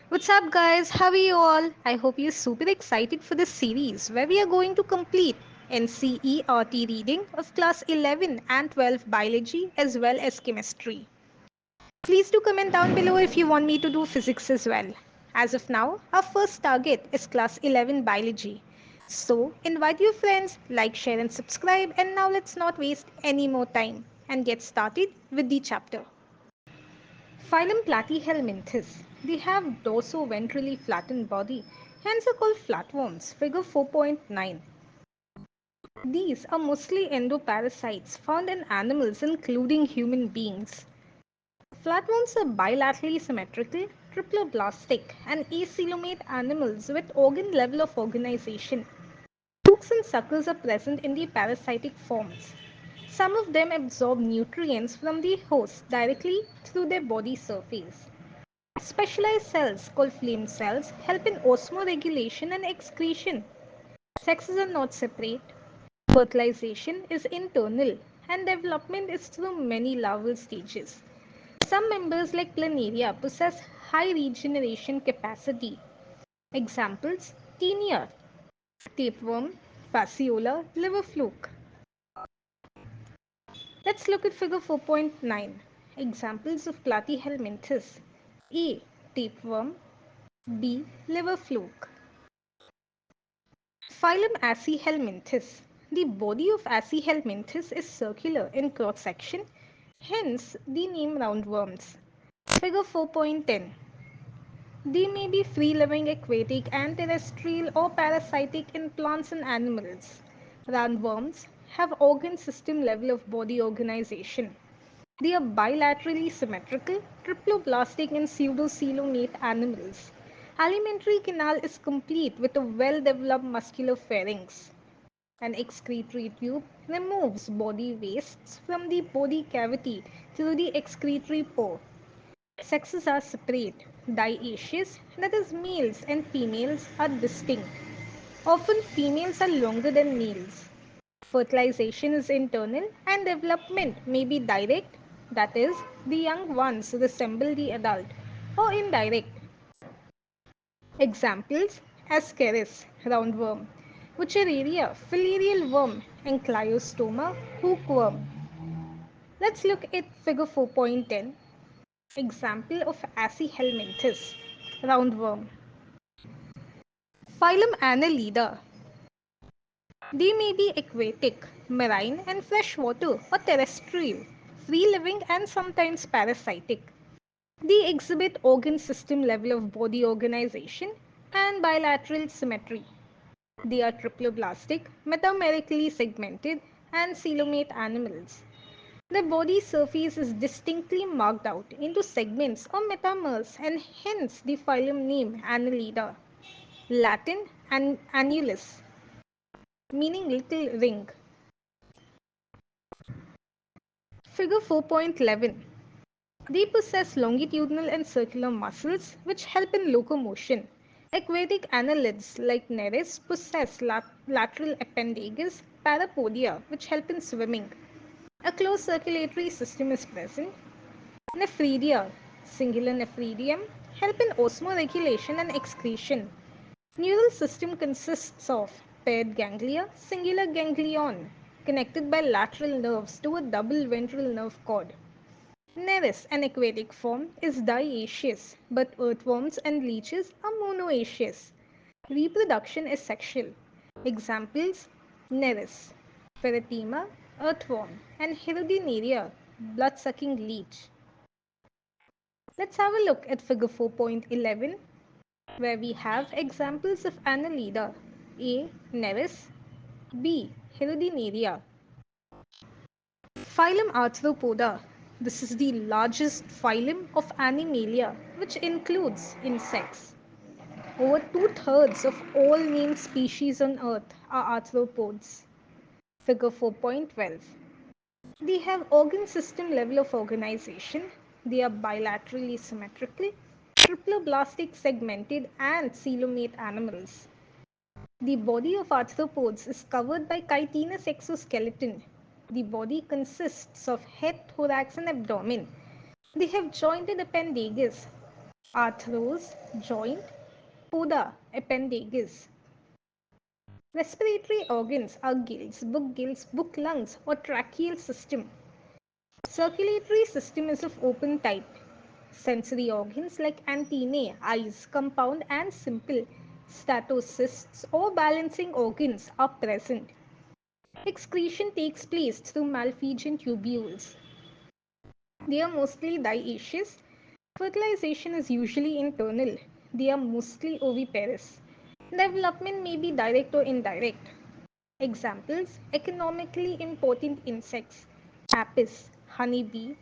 What's up, guys? How are you all? I hope you're super excited for this series where we are going to complete NCERT reading of class 11 and 12 biology as well as chemistry. Please do comment down below if you want me to do physics as well. As of now, our first target is class 11 biology. So, invite your friends, like, share, and subscribe. And now let's not waste any more time and get started with the chapter. Phylum Platyhelminthes. They have dorso-ventrally flattened body, hence are called flatworms. Figure 4.9. These are mostly endoparasites found in animals including human beings. Flatworms are bilaterally symmetrical, triploblastic, and acoelomate animals with organ level of organization. Hooks and suckers are present in the parasitic forms. Some of them absorb nutrients from the host directly through their body surface. Specialized cells called flame cells help in osmoregulation and excretion. Sexes are not separate. Fertilization is internal and development is through many larval stages. Some members like planaria possess high regeneration capacity. Examples: Taenia, tapeworm, fasciola, liver fluke. Let's look at figure 4.9. Examples of Platyhelminthes. A. Tapeworm. B. Liver fluke. Phylum Aschehelminthes. The body of Aschehelminthes is circular in cross section, hence the name roundworms. Figure 4.10. They may be free-living, aquatic, and terrestrial or parasitic in plants and animals. Roundworms have organ system level of body organization. They are bilaterally symmetrical, triploblastic and pseudocoelomate animals. Alimentary canal is complete with a well-developed muscular pharynx. An excretory tube removes body wastes from the body cavity through the excretory pore. Sexes are separate, dioecious, that is, males and females are distinct. Often females are longer than males. Fertilization is internal and development may be direct, that is, the young ones resemble the adult, or indirect. Examples: Ascaris, roundworm, Wuchereria, filarial worm, and Cliostoma, hookworm. Let's look at figure 4.10. Example of Aschehelminthes, roundworm. Phylum Annelida. They may be aquatic, marine and freshwater or terrestrial, free-living and sometimes parasitic. They exhibit organ system level of body organization and bilateral symmetry. They are triploblastic, metamerically segmented, and coelomate animals. The body surface is distinctly marked out into segments or metamers, and hence the phylum name Annelida. Latin annulus, meaning little ring. Figure 4.11. They possess longitudinal and circular muscles which help in locomotion. Aquatic annelids like Nereis possess lateral appendages, parapodia, which help in swimming. A closed circulatory system is present. Nephridia, singular nephridium, help in osmoregulation and excretion. Neural system consists of paired ganglia, singular ganglion, connected by lateral nerves to a double ventral nerve cord. Nereis, an aquatic form, is dioecious, but earthworms and leeches are monoecious. Reproduction is sexual. Examples: Nereis, Pheretima, earthworm, and Hirudinaria, blood-sucking leech. Let's have a look at figure 4.11, where we have examples of Annelida. A. Nereis. B. Hirudinaria. Phylum Arthropoda. This is the largest phylum of Animalia, which includes insects. Over two-thirds of all named species on Earth are arthropods. Figure 4.12. They have organ system level of organization. They are bilaterally symmetrical, triploblastic segmented and coelomate animals. The body of arthropods is covered by chitinous exoskeleton. The body consists of head, thorax, and abdomen. They have jointed appendages. Arthros, joint, poda, appendage. Respiratory organs are gills, book lungs, or tracheal system. Circulatory system is of open type. Sensory organs like antennae, eyes, compound and simple, statocysts or balancing organs are present. Excretion takes place through malphigian tubules. They are mostly dioecious. Fertilization is usually internal. They are mostly oviparous. Development may be direct or indirect. Examples: economically important insects: apis, honeybee,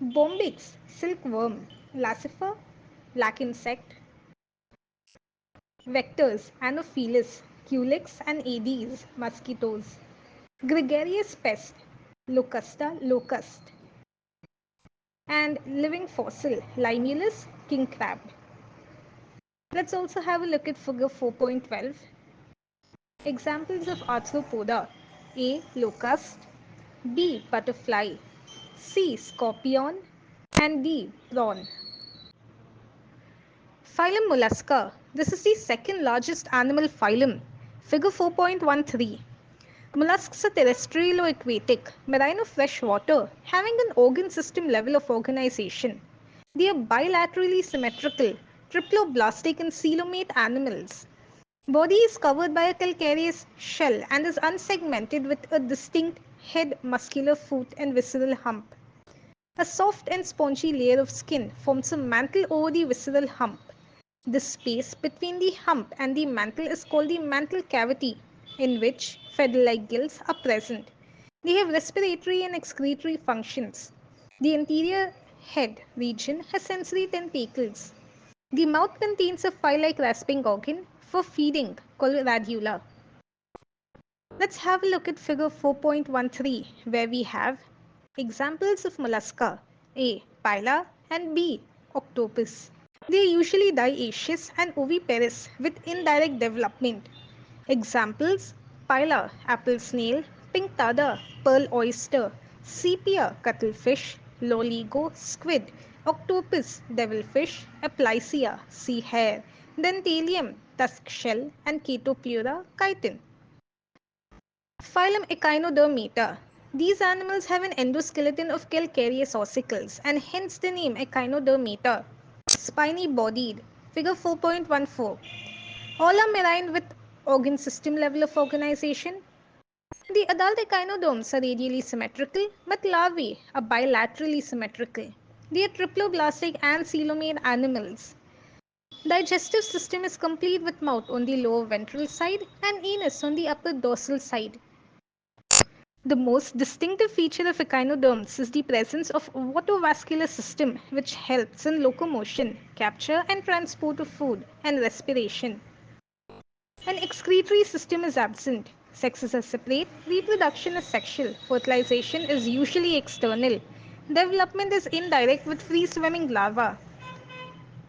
bombyx, silkworm, lassifer, black insect. Vectors: Anopheles, culex and aedes, mosquitoes. Gregarious pest: Locusta, locust. And living fossil: Limulus, king crab. Let's also have a look at figure 4.12. Examples of arthropoda: A. Locust, B. Butterfly, C. Scorpion, and D. Prawn. Phylum Mollusca. This is the second largest animal phylum. Figure 4.13. Mollusks are terrestrial or aquatic, marine or fresh water, having an organ system level of organization. They are bilaterally symmetrical, triploblastic and coelomate animals. Body is covered by a calcareous shell and is unsegmented with a distinct head, muscular foot and visceral hump. A soft and spongy layer of skin forms a mantle over the visceral hump. The space between the hump and the mantle is called the mantle cavity, in which feather-like gills are present. They have respiratory and excretory functions. The anterior head region has sensory tentacles. The mouth contains a file-like rasping organ for feeding called radula. Let's have a look at figure 4.13, where we have examples of mollusca: A. Pila and B. Octopus. They are usually dioecious and oviparous with indirect development. Examples: Pila, apple snail; Pinctada, pearl oyster; Sepia, cuttlefish; Loligo, squid; Octopus, devilfish; Aplysia, sea hare; Dentalium, tusk shell; and Catopleura, chitin. Phylum Echinodermata. These animals have an endoskeleton of calcareous ossicles and hence the name Echinodermata. Spiny bodied. Figure 4.14. All are marine with organ system level of organization. The adult echinoderms are radially symmetrical, but larvae are bilaterally symmetrical. They are triploblastic and coelomate animals. Digestive system is complete with mouth on the lower ventral side and anus on the upper dorsal side. The most distinctive feature of echinoderms is the presence of a water-vascular system which helps in locomotion, capture and transport of food, and respiration. An excretory system is absent. Sexes are separate, reproduction is sexual, fertilization is usually external. Development is indirect with free-swimming larvae.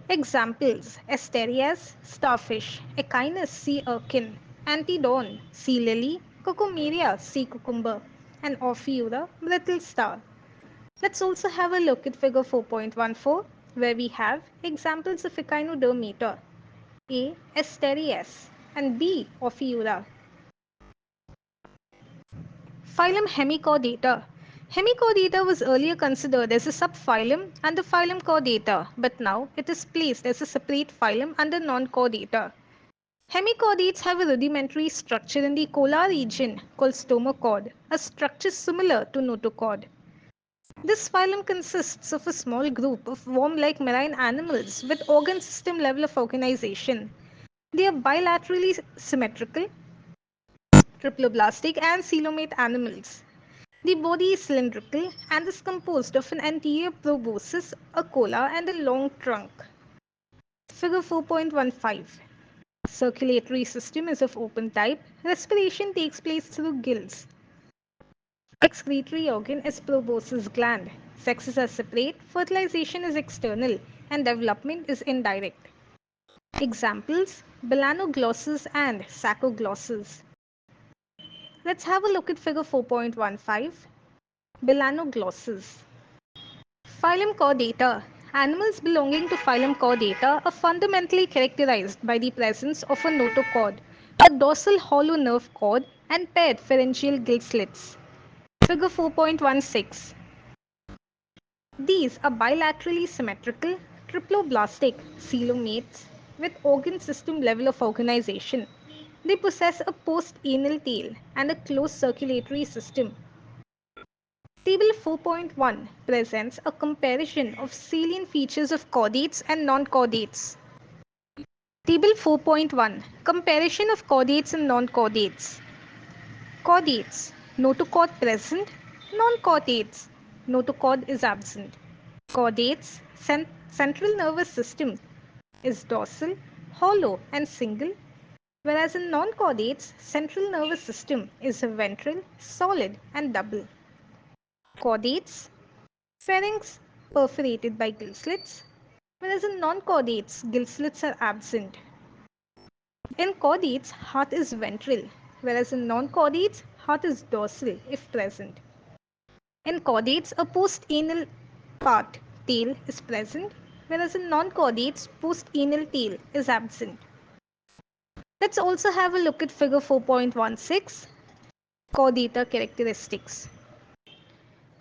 Examples: Asterias, starfish; Echinus, sea urchin; Antedon, sea lily; Cucumeria, sea cucumber; and Ophiura, brittle star. Let's also have a look at figure 4.14, where we have examples of Echinodermata: A. Asterias and B. Ophiura. Phylum Hemichordata. Hemichordata was earlier considered as a subphylum under Phylum Chordata, but now it is placed as a separate phylum under Non-Chordata. Hemichordates have a rudimentary structure in the colar region called stomochord, a structure similar to notochord. This phylum consists of a small group of worm-like marine animals with organ system level of organization. They are bilaterally symmetrical, triploblastic and coelomate animals. The body is cylindrical and is composed of an anterior proboscis, a cola, and a long trunk. Figure 4.15. Circulatory system is of open type. Respiration takes place through gills. Excretory organ is proboscis gland. Sexes are separate, fertilization is external, and development is indirect. Examples: Belanoglossus and Saccoglossus. Let's have a look at figure 4.15. Belanoglossus. Phylum Chordata. Animals belonging to phylum Chordata are fundamentally characterized by the presence of a notochord, a dorsal hollow nerve cord, and paired pharyngeal gill slits. Figure 4.16. These are bilaterally symmetrical, triploblastic coelomates with organ system level of organization. They possess a post-anal tail and a closed circulatory system. Table 4.1 presents a comparison of salient features of chordates and non-chordates. Table 4.1 Comparison of chordates and non-chordates. Chordates notochord present, non-chordates notochord is absent. Chordates central nervous system is dorsal, hollow and single, whereas in non-chordates central nervous system is ventral, solid and double. Chordates pharynx perforated by gill slits, whereas in non-chordates gill slits are absent. In chordates, heart is ventral, whereas in non-chordates, heart is dorsal if present. In chordates, a post-anal part tail is present, whereas in non-chordates, post-anal tail is absent. Let's also have a look at figure 4.16, chordata characteristics.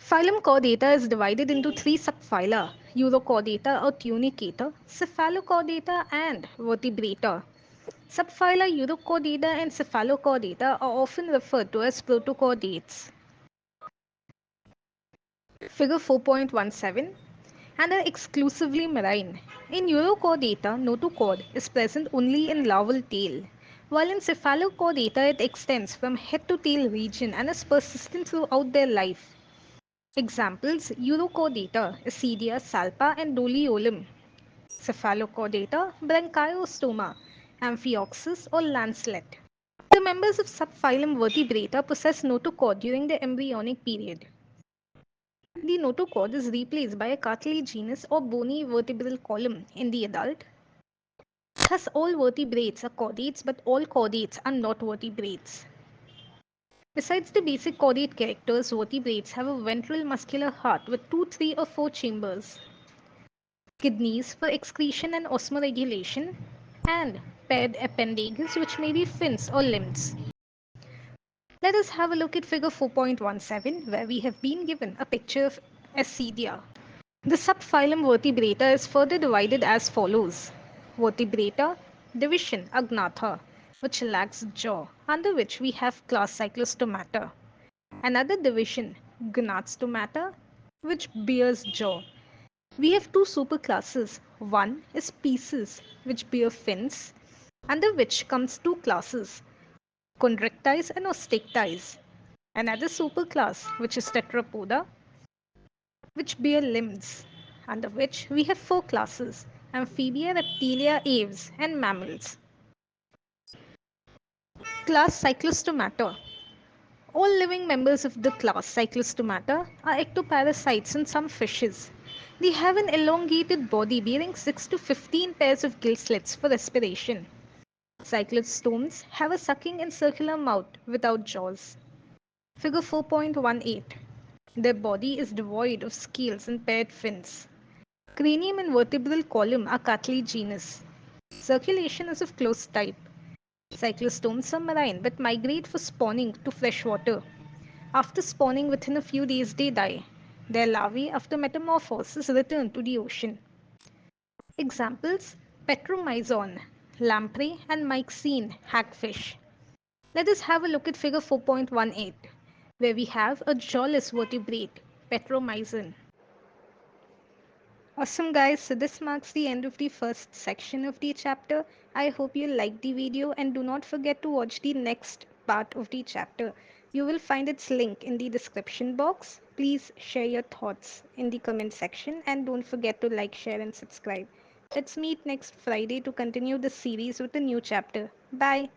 Phylum Chordata is divided into three subphyla, Urochordata or tunicata, Cephalochordata and Vertebrata. Subphyla Urochordata and Cephalochordata are often referred to as protochordates. Figure 4.17 and are exclusively marine. In Urochordata, notochord is present only in larval tail, while in Cephalochordata it extends from head to tail region and is persistent throughout their life. Examples Urochordata, Acidia, Salpa, and Doliolum. Cephalochordata, Branchiostoma, Amphioxus, or Lancelet. The members of subphylum Vertebrata possess notochord during the embryonic period. The notochord is replaced by a cartilaginous or bony vertebral column in the adult. Thus, all vertebrates are chordates, but all chordates are not vertebrates. Besides the basic chordate characters, vertebrates have a ventral muscular heart with 2, 3, or 4 chambers, kidneys for excretion and osmoregulation, and paired appendages which may be fins or limbs. Let us have a look at figure 4.17 where we have been given a picture of Ascidia. The subphylum Vertebrata is further divided as follows. Vertebrata division Agnatha, which lacks jaw, under which we have class Cyclostomata. Another division Gnathostomata, which bears jaw. We have two superclasses. One is Pieces, which bear fins, under which comes two classes, Chondrictites and Osteichthyes. Another superclass, which is Tetrapoda, which bear limbs, under which we have four classes, Amphibia, Reptilia, Aves, and Mammals. Class Cyclostomata. All living members of the class Cyclostomata are ectoparasites in some fishes. They have an elongated body bearing 6 to 15 pairs of gill slits for respiration. Cyclostomes have a sucking and circular mouth without jaws. Figure 4.18. Their body is devoid of scales and paired fins. Cranium and vertebral column are cartilaginous. Circulation is of closed type. Cyclostomes are marine but migrate for spawning to freshwater. After spawning within a few days, they die. Their larvae, after metamorphosis, return to the ocean. Examples Petromyzon, lamprey, and myxine, hagfish. Let us have a look at figure 4.18, where we have a jawless vertebrate, Petromyzon. Awesome guys, so this marks the end of the first section of the chapter. I hope you liked the video and do not forget to watch the next part of the chapter. You will find its link in the description box. Please share your thoughts in the comment section and don't forget to like, share and subscribe. Let's meet next Friday to continue the series with a new chapter. Bye.